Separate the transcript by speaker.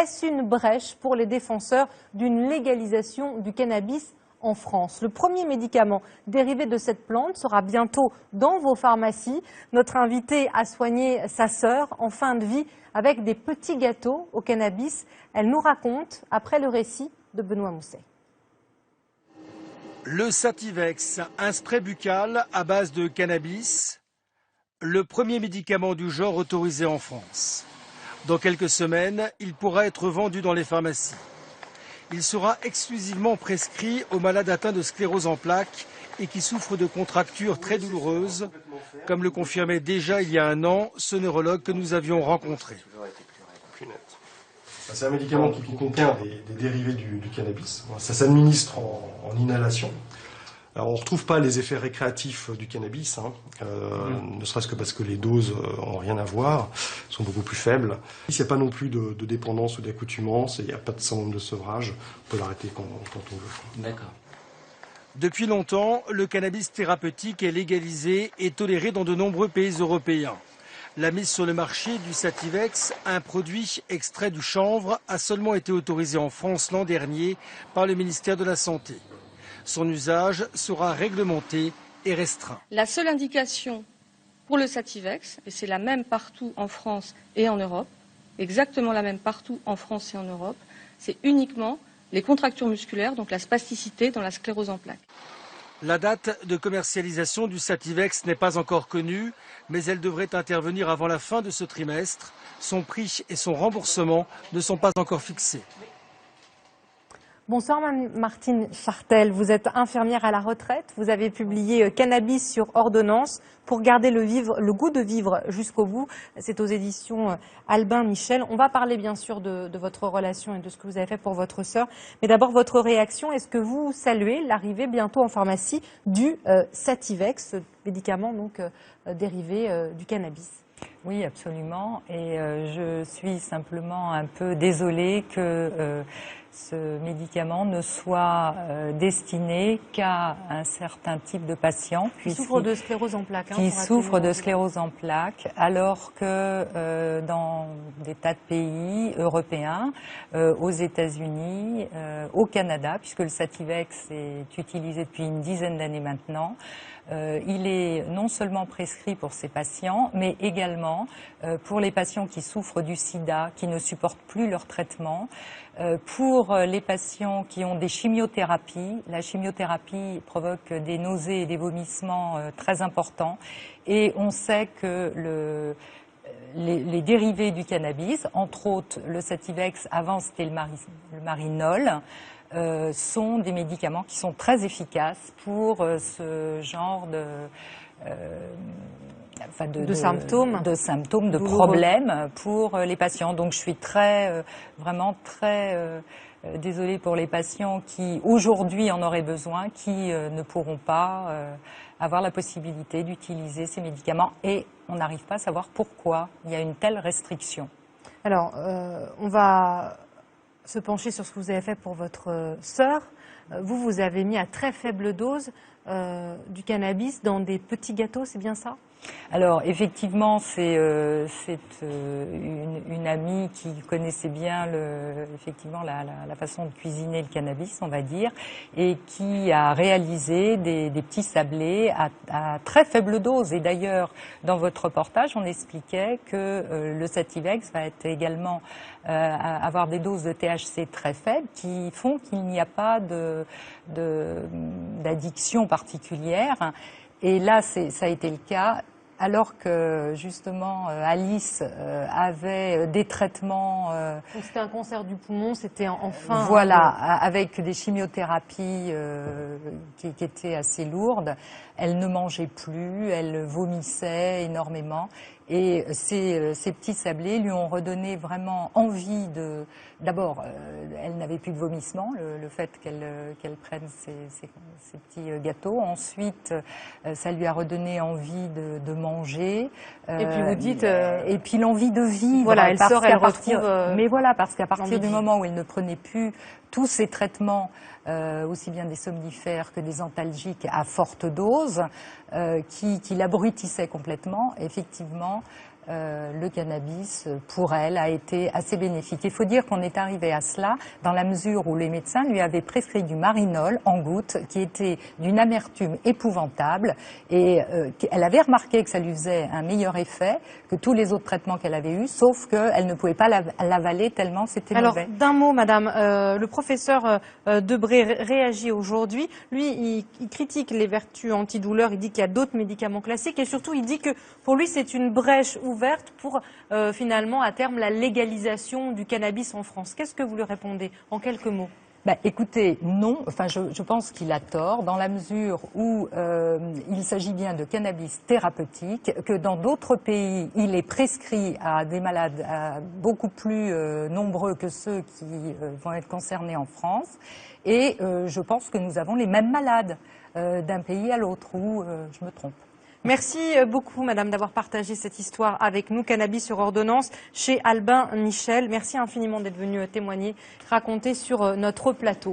Speaker 1: Est-ce une brèche pour les défenseurs d'une légalisation du cannabis en France? Le premier médicament dérivé de cette plante sera bientôt dans vos pharmacies. Notre invitée a soigné sa sœur en fin de vie avec des petits gâteaux au cannabis. Elle nous raconte après le récit de Benoît Mousset.
Speaker 2: Le Sativex, un spray buccal à base de cannabis, le premier médicament du genre autorisé en France. Dans quelques semaines, il pourra être vendu dans les pharmacies. Il sera exclusivement prescrit aux malades atteints de sclérose en plaques et qui souffrent de contractures très douloureuses, comme le confirmait déjà il y a un an ce neurologue que nous avions rencontré.
Speaker 3: C'est un médicament qui contient des dérivés du cannabis. Ça s'administre en inhalation. Alors, on ne retrouve pas les effets récréatifs du cannabis, ne serait-ce que parce que les doses n'ont rien à voir, sont beaucoup plus faibles. Il n'y a pas non plus de dépendance ou d'accoutumance, il n'y a pas de syndrome de sevrage, on peut l'arrêter quand on veut.
Speaker 2: D'accord. Depuis longtemps, le cannabis thérapeutique est légalisé et toléré dans de nombreux pays européens. La mise sur le marché du Sativex, un produit extrait du chanvre, a seulement été autorisée en France l'an dernier par le ministère de la Santé. Son usage sera réglementé et restreint.
Speaker 4: La seule indication pour le Sativex, et c'est la même partout en France et en Europe, exactement la même partout en France et en Europe, c'est uniquement les contractures musculaires, donc la spasticité dans la sclérose en plaques.
Speaker 2: La date de commercialisation du Sativex n'est pas encore connue, mais elle devrait intervenir avant la fin de ce trimestre. Son prix et son remboursement ne sont pas encore fixés.
Speaker 1: Bonsoir Martine Chartel, vous êtes infirmière à la retraite, vous avez publié Cannabis sur ordonnance pour garder le goût de vivre jusqu'au bout. C'est aux éditions Albin Michel. On va parler bien sûr de votre relation et de ce que vous avez fait pour votre sœur. Mais d'abord votre réaction, est-ce que vous saluez l'arrivée bientôt en pharmacie du Sativex, médicament donc dérivé du cannabis?
Speaker 5: Oui, absolument. Et je suis simplement un peu désolée que ce médicament ne soit destiné qu'à un certain type de patients.
Speaker 1: Qui souffrent de sclérose en plaques.
Speaker 5: Qui souffrent de sclérose en plaques, alors que dans des tas de pays européens, aux États-Unis, au Canada, puisque le Sativex est utilisé depuis une dizaine d'années maintenant, il est non seulement prescrit pour ces patients, mais également pour les patients qui souffrent du sida, qui ne supportent plus leur traitement, pour les patients qui ont des chimiothérapies. La chimiothérapie provoque des nausées et des vomissements très importants, et on sait que les dérivés du cannabis, entre autres le Sativex, avant c'était le Marinol, sont des médicaments qui sont très efficaces pour ce genre de symptômes, de problèmes pour les patients. Donc je suis vraiment très désolée pour les patients qui aujourd'hui en auraient besoin, qui ne pourront pas avoir la possibilité d'utiliser ces médicaments, et on n'arrive pas à savoir pourquoi il y a une telle restriction.
Speaker 1: Alors, on va se pencher sur ce que vous avez fait pour votre sœur. Vous avez mis à très faible dose du cannabis dans des petits gâteaux, c'est bien ça?
Speaker 5: Alors effectivement, c'est une amie qui connaissait bien effectivement la façon de cuisiner le cannabis, on va dire, et qui a réalisé des petits sablés à très faible dose. Et d'ailleurs, dans votre reportage, on expliquait que le Sativex va être également avoir des doses de THC très faibles qui font qu'il n'y a pas d'addiction particulière. Et là, ça a été le cas. Alors que justement Alice avait des traitements.
Speaker 1: Donc c'était un cancer du poumon, c'était enfin.
Speaker 5: Voilà, avec des chimiothérapies qui étaient assez lourdes. Elle ne mangeait plus, elle vomissait énormément. Et ces petits sablés lui ont redonné vraiment envie de. D'abord, elle n'avait plus de vomissement, le fait qu'elle prenne ces petits gâteaux. Ensuite, ça lui a redonné envie de manger.
Speaker 1: Et puis vous dites.
Speaker 5: Et puis l'envie de vivre.
Speaker 1: Voilà, elle sort, elle retrouve.
Speaker 5: Mais voilà, parce qu'à partir du moment où elle ne prenait plus tous ces traitements, aussi bien des somnifères que des antalgiques à forte dose, qui l'abrutissaient complètement, effectivement, le cannabis, pour elle, a été assez bénéfique. Il faut dire qu'on est arrivé à cela dans la mesure où les médecins lui avaient prescrit du marinol en gouttes, qui était d'une amertume épouvantable, et elle avait remarqué que ça lui faisait un meilleur effet que tous les autres traitements qu'elle avait eus, sauf qu'elle ne pouvait pas l'avaler tellement c'était mauvais.
Speaker 1: Alors, d'un mot, madame, le professeur Debré réagit aujourd'hui. Lui, il critique les vertus antidouleurs, il dit qu'il y a d'autres médicaments classiques, et surtout, il dit que pour lui, c'est une brèche ouverte pour finalement, à terme, la légalisation du cannabis en France. Qu'est-ce que vous lui répondez en quelques mots?
Speaker 5: Ben, écoutez, non. Enfin, je pense qu'il a tort dans la mesure où il s'agit bien de cannabis thérapeutique, que dans d'autres pays, il est prescrit à des malades beaucoup plus nombreux que ceux qui vont être concernés en France. Et je pense que nous avons les mêmes malades d'un pays à l'autre, ou je me trompe.
Speaker 1: Merci beaucoup, madame, d'avoir partagé cette histoire avec nous. Cannabis sur ordonnance chez Albin Michel. Merci infiniment d'être venu témoigner, raconter sur notre plateau.